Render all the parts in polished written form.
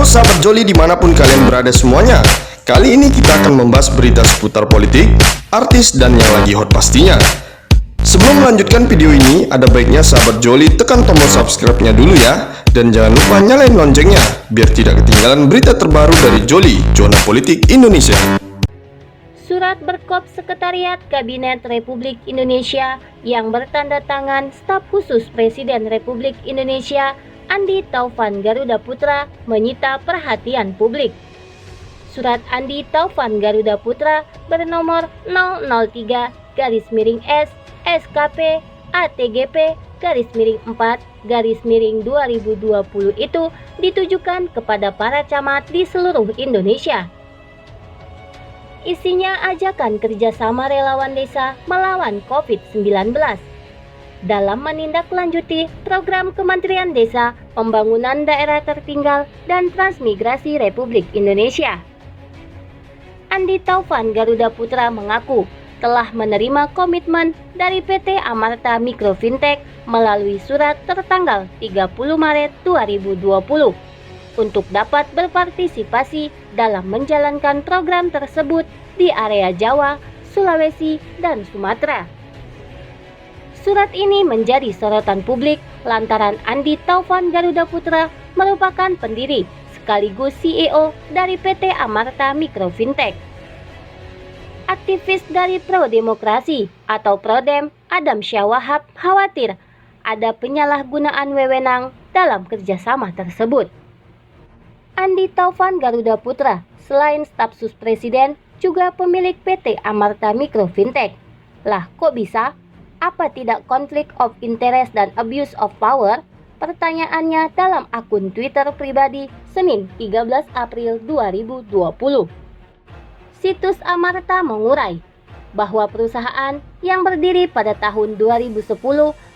Halo sahabat Joli dimanapun kalian berada semuanya. Kali ini kita akan membahas berita seputar politik, artis, dan yang lagi hot pastinya. Sebelum melanjutkan video ini, ada baiknya sahabat Joli tekan tombol subscribe-nya dulu ya. Dan jangan lupa nyalain loncengnya, biar tidak ketinggalan berita terbaru dari Joli, Zona Politik Indonesia. Surat berkop Sekretariat Kabinet Republik Indonesia yang bertanda tangan Staf Khusus Presiden Republik Indonesia Andi Taufan Garuda Putra menyita perhatian publik. Surat Andi Taufan Garuda Putra bernomor 003-S SKP ATGP _4-2020 itu ditujukan kepada para camat di seluruh Indonesia. Isinya ajakan kerjasama relawan desa melawan COVID-19 dalam menindaklanjuti program Kementerian Desa, Pembangunan Daerah Tertinggal, dan Transmigrasi Republik Indonesia. Andi Taufan Garuda Putra mengaku telah menerima komitmen dari PT Amarta Mikro Fintech melalui surat tertanggal 30 Maret 2020 untuk dapat berpartisipasi dalam menjalankan program tersebut di area Jawa, Sulawesi, dan Sumatera. Surat ini menjadi sorotan publik lantaran Andi Taufan Garuda Putra merupakan pendiri sekaligus CEO dari PT Amarta Mikro Fintech. Aktivis dari Pro Demokrasi atau Prodem, Adam Syawahab, khawatir ada penyalahgunaan wewenang dalam kerjasama tersebut. Andi Taufan Garuda Putra selain staf sus presiden juga pemilik PT Amarta Mikro Fintech. Lah kok bisa? Apa tidak konflik of interest dan abuse of power? Pertanyaannya dalam akun Twitter pribadi Senin 13 April 2020. Situs Amarta mengurai bahwa perusahaan yang berdiri pada tahun 2010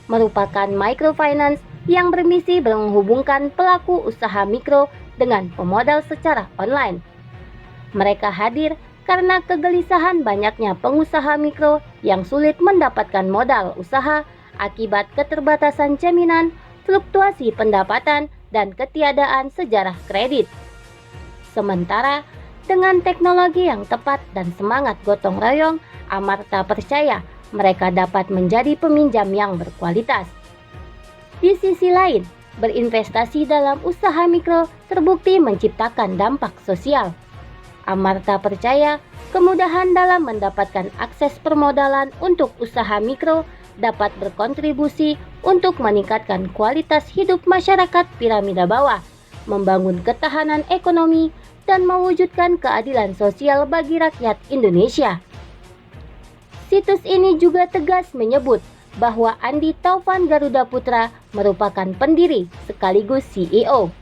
merupakan microfinance yang bermisi menghubungkan pelaku usaha mikro dengan pemodal secara online. Mereka hadir karena kegelisahan banyaknya pengusaha mikro yang sulit mendapatkan modal usaha akibat keterbatasan jaminan, fluktuasi pendapatan, dan ketiadaan sejarah kredit. Sementara, dengan teknologi yang tepat dan semangat gotong royong, Amarta percaya mereka dapat menjadi peminjam yang berkualitas. Di sisi lain, berinvestasi dalam usaha mikro terbukti menciptakan dampak sosial. Amarta percaya kemudahan dalam mendapatkan akses permodalan untuk usaha mikro dapat berkontribusi untuk meningkatkan kualitas hidup masyarakat piramida bawah, membangun ketahanan ekonomi, dan mewujudkan keadilan sosial bagi rakyat Indonesia. Situs ini juga tegas menyebut bahwa Andi Taufan Garuda Putra merupakan pendiri sekaligus CEO.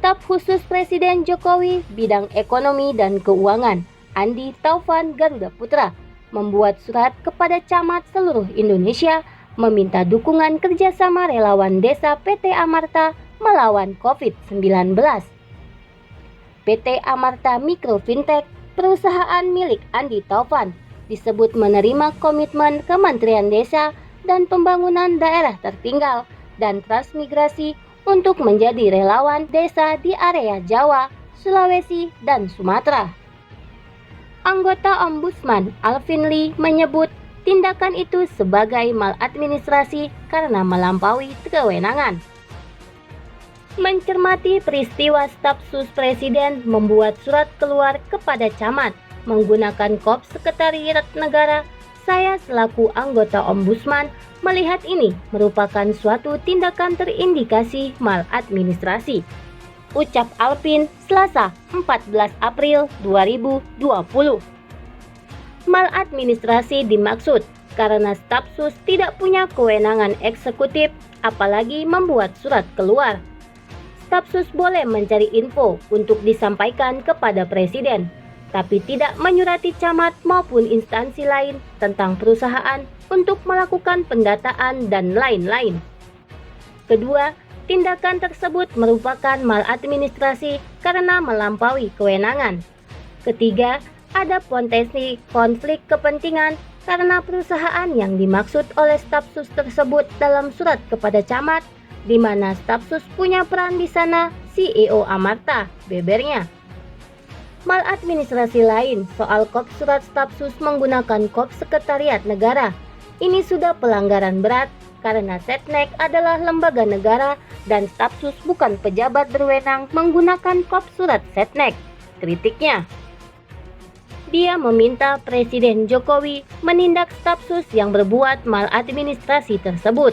Staf Khusus Presiden Jokowi bidang ekonomi dan keuangan, Andi Taufan Garuda Putra, membuat surat kepada camat seluruh Indonesia meminta dukungan kerjasama relawan desa PT Amarta melawan COVID-19. PT Amarta Mikro Fintech, perusahaan milik Andi Taufan, disebut menerima komitmen Kementerian Desa dan Pembangunan Daerah Tertinggal dan Transmigrasi untuk menjadi relawan desa di area Jawa, Sulawesi, dan Sumatera. Anggota Ombudsman Alvin Lee menyebut tindakan itu sebagai maladministrasi karena melampaui kewenangan. Mencermati peristiwa staf sus presiden membuat surat keluar kepada camat menggunakan kop Sekretariat Negara, saya selaku anggota Ombudsman melihat ini merupakan suatu tindakan terindikasi maladministrasi, ucap Alvin Selasa 14 April 2020. Maladministrasi dimaksud karena staf sus tidak punya kewenangan eksekutif apalagi membuat surat keluar. Staf sus boleh mencari info untuk disampaikan kepada presiden, tapi tidak menyurati camat maupun instansi lain tentang perusahaan untuk melakukan pendataan dan lain-lain. Kedua, tindakan tersebut merupakan maladministrasi karena melampaui kewenangan. Ketiga, ada potensi konflik kepentingan karena perusahaan yang dimaksud oleh staf sus tersebut dalam surat kepada camat di mana staf sus punya peran di sana CEO Amarta, bebernya. Maladministrasi lain soal kop surat stafsus menggunakan kop sekretariat negara. Ini sudah pelanggaran berat karena Setnek adalah lembaga negara dan stafsus bukan pejabat berwenang menggunakan kop surat Setnek, kritiknya. Dia meminta Presiden Jokowi menindak stafsus yang berbuat maladministrasi tersebut.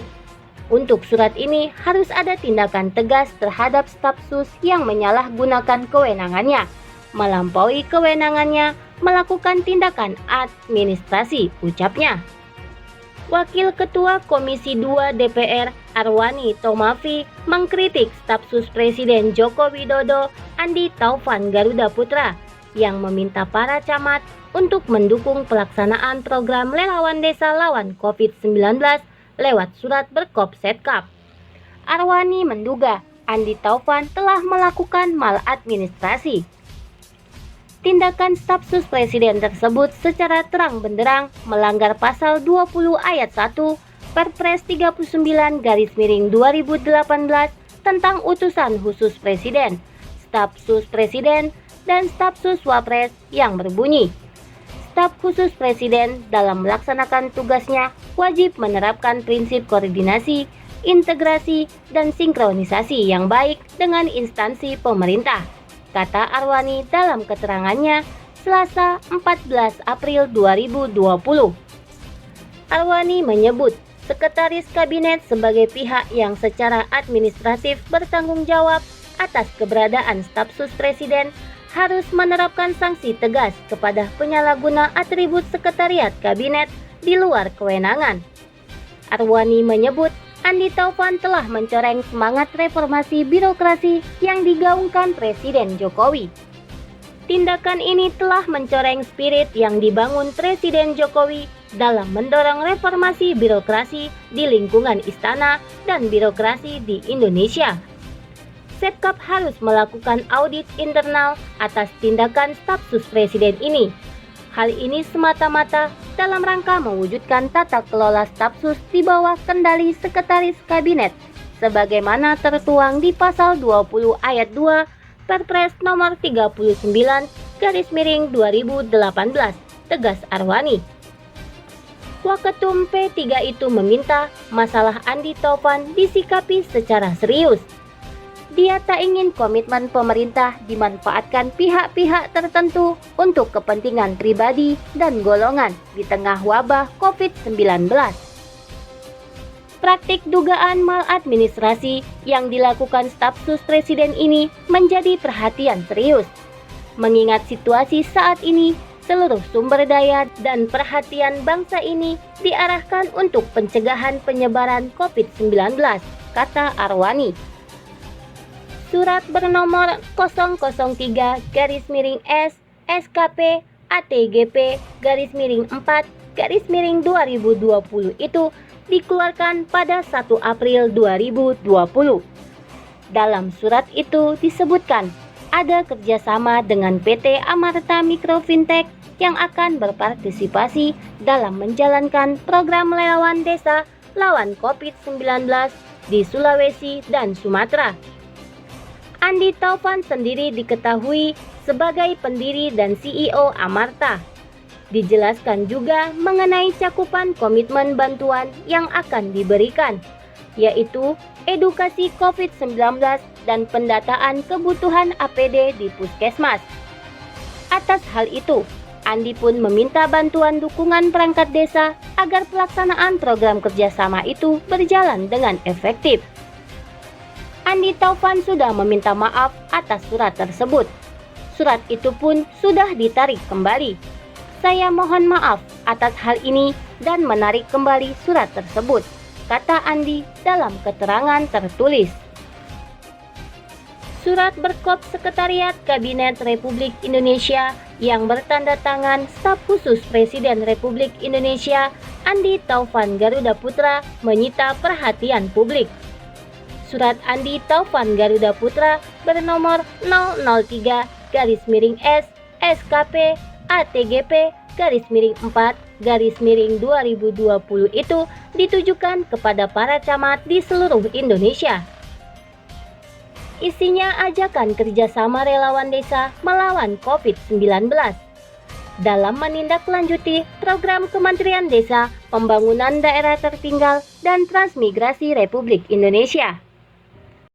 Untuk surat ini harus ada tindakan tegas terhadap stafsus yang menyalahgunakan kewenangannya, melampaui kewenangannya melakukan tindakan administrasi, ucapnya. Wakil Ketua Komisi 2 DPR Arwani Tomafi mengkritik stafsus Presiden Joko Widodo Andi Taufan Garuda Putra yang meminta para camat untuk mendukung pelaksanaan program relawan desa lawan COVID-19 lewat surat berkop Setkap. Arwani menduga Andi Taufan telah melakukan maladministrasi. Tindakan stafsus presiden tersebut secara terang benderang melanggar pasal 20 ayat 1 Perpres 39/2018 tentang utusan khusus presiden, stafsus presiden, dan stafsus wapres yang berbunyi, staf khusus presiden dalam melaksanakan tugasnya wajib menerapkan prinsip koordinasi, integrasi, dan sinkronisasi yang baik dengan instansi pemerintah, kata Arwani dalam keterangannya Selasa 14 April 2020. Arwani menyebut Sekretaris Kabinet sebagai pihak yang secara administratif bertanggung jawab atas keberadaan stafsus presiden harus menerapkan sanksi tegas kepada penyalahguna atribut Sekretariat Kabinet di luar kewenangan. Arwani menyebut Andi Taufan telah mencoreng semangat reformasi birokrasi yang digaungkan Presiden Jokowi. Tindakan ini telah mencoreng spirit yang dibangun Presiden Jokowi dalam mendorong reformasi birokrasi di lingkungan istana dan birokrasi di Indonesia. Setkap harus melakukan audit internal atas tindakan stafsus presiden ini. Hal ini semata-mata dalam rangka mewujudkan tata kelola stafsus di bawah kendali Sekretaris Kabinet, sebagaimana tertuang di pasal 20 ayat 2 Perpres nomor 39/2018, tegas Arwani. Waketum P3 itu meminta masalah Andi Taufan disikapi secara serius. Dia tak ingin komitmen pemerintah dimanfaatkan pihak-pihak tertentu untuk kepentingan pribadi dan golongan di tengah wabah COVID-19. Praktik dugaan maladministrasi yang dilakukan stafsus presiden ini menjadi perhatian serius. Mengingat situasi saat ini, seluruh sumber daya dan perhatian bangsa ini diarahkan untuk pencegahan penyebaran COVID-19, kata Arwani. Surat bernomor 003/S SKP ATGP /4/2020 itu dikeluarkan pada 1 April 2020. Dalam surat itu disebutkan ada kerjasama dengan PT Amarta Mikro Fintech yang akan berpartisipasi dalam menjalankan program relawan desa lawan COVID-19 di Sulawesi dan Sumatera. Andi Taufan sendiri diketahui sebagai pendiri dan CEO Amarta. Dijelaskan juga mengenai cakupan komitmen bantuan yang akan diberikan, yaitu edukasi COVID-19 dan pendataan kebutuhan APD di puskesmas. Atas hal itu, Andi pun meminta bantuan dukungan perangkat desa agar pelaksanaan program kerjasama itu berjalan dengan efektif. Andi Taufan sudah meminta maaf atas surat tersebut. Surat itu pun sudah ditarik kembali. Saya mohon maaf atas hal ini dan menarik kembali surat tersebut, kata Andi dalam keterangan tertulis. Surat berkop Sekretariat Kabinet Republik Indonesia yang bertanda tangan Staf Khusus Presiden Republik Indonesia Andi Taufan Garuda Putra menyita perhatian publik. Surat Andi Taufan Garuda Putra bernomor 003/S SKP ATGP /4/2020 itu ditujukan kepada para camat di seluruh Indonesia. isinya ajakan kerjasama relawan desa melawan COVID-19 dalam menindaklanjuti program Kementerian Desa, Pembangunan Daerah Tertinggal, dan Transmigrasi Republik Indonesia.